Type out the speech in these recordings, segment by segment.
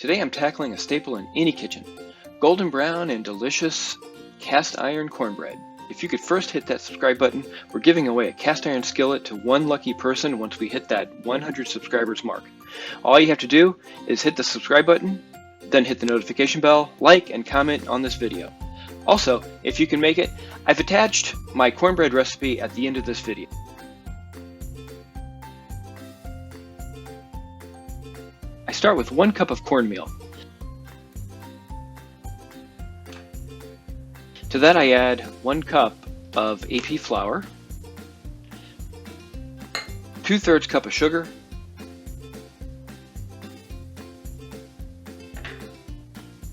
Today I'm tackling a staple in any kitchen, golden brown and delicious cast iron cornbread. If you could first hit that subscribe button, we're giving away a cast iron skillet to one lucky person once we hit that 100 subscribers mark. All you have to do is hit the subscribe button, then hit the notification bell, like, and comment on this video. Also, if you can make it, I've attached my cornbread recipe at the end of this video. I start with 1 cup of cornmeal. To that I add 1 cup of AP flour, 2/3 cup of sugar,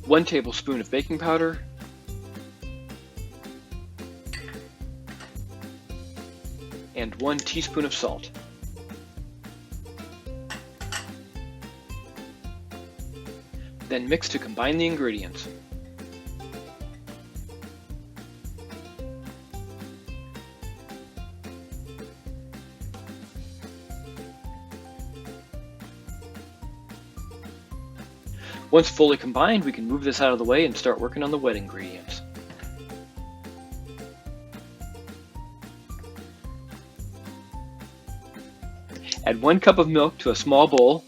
1 tablespoon of baking powder, and 1 teaspoon of salt. Then mix to combine the ingredients. Once fully combined, we can move this out of the way and start working on the wet ingredients. Add 1 cup of milk to a small bowl.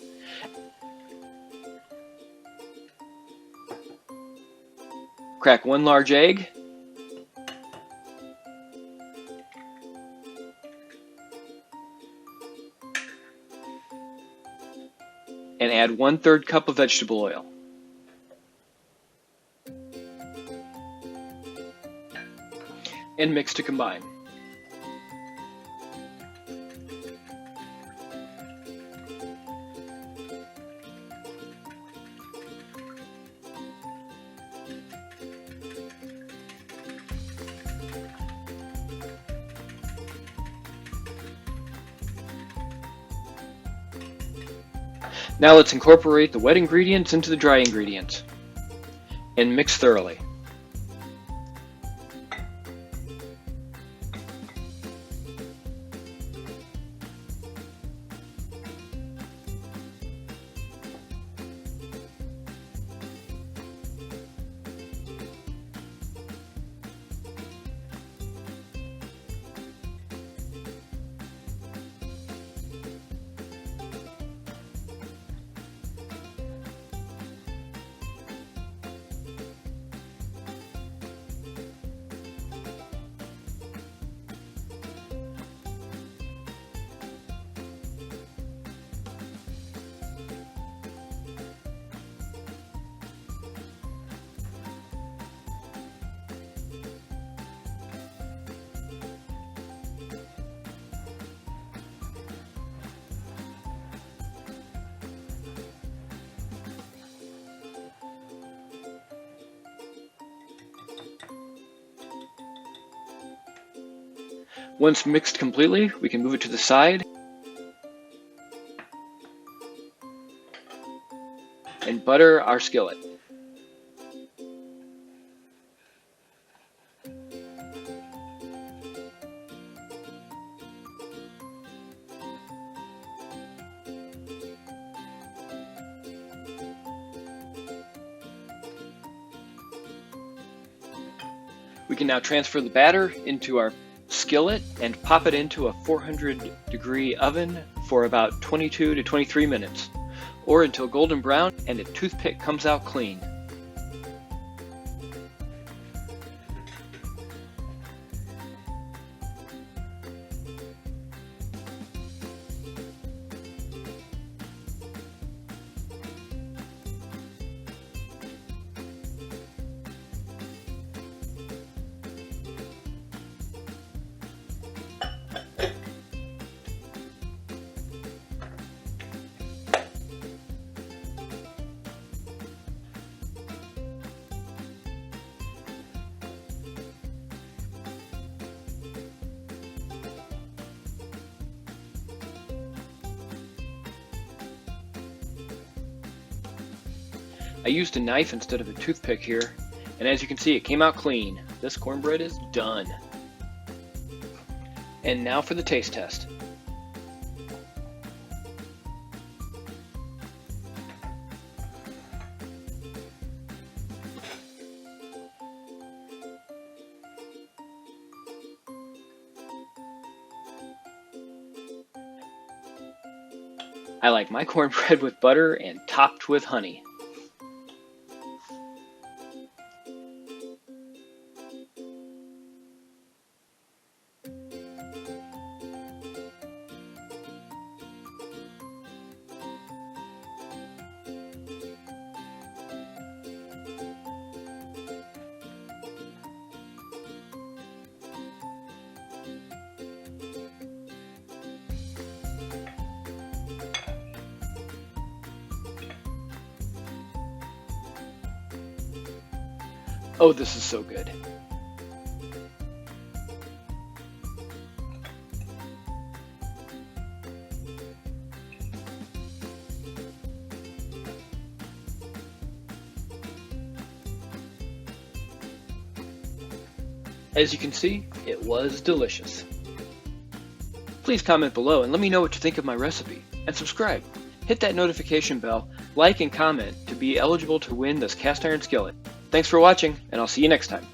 Crack 1 large egg. And add 1/3 cup of vegetable oil. And mix to combine. Now let's incorporate the wet ingredients into the dry ingredients and mix thoroughly. Once mixed completely, we can move it to the side and butter our skillet. We can now transfer the batter into our skillet and pop it into a 400-degree oven for about 22 to 23 minutes, or until golden brown and a toothpick comes out clean. I used a knife instead of a toothpick here, and as you can see, it came out clean. This cornbread is done. And now for the taste test. I like my cornbread with butter and topped with honey. Oh, this is so good. As you can see, it was delicious. Please comment below and let me know what you think of my recipe, and subscribe. Hit that notification bell, like and comment to be eligible to win this cast iron skillet. Thanks for watching, and I'll see you next time.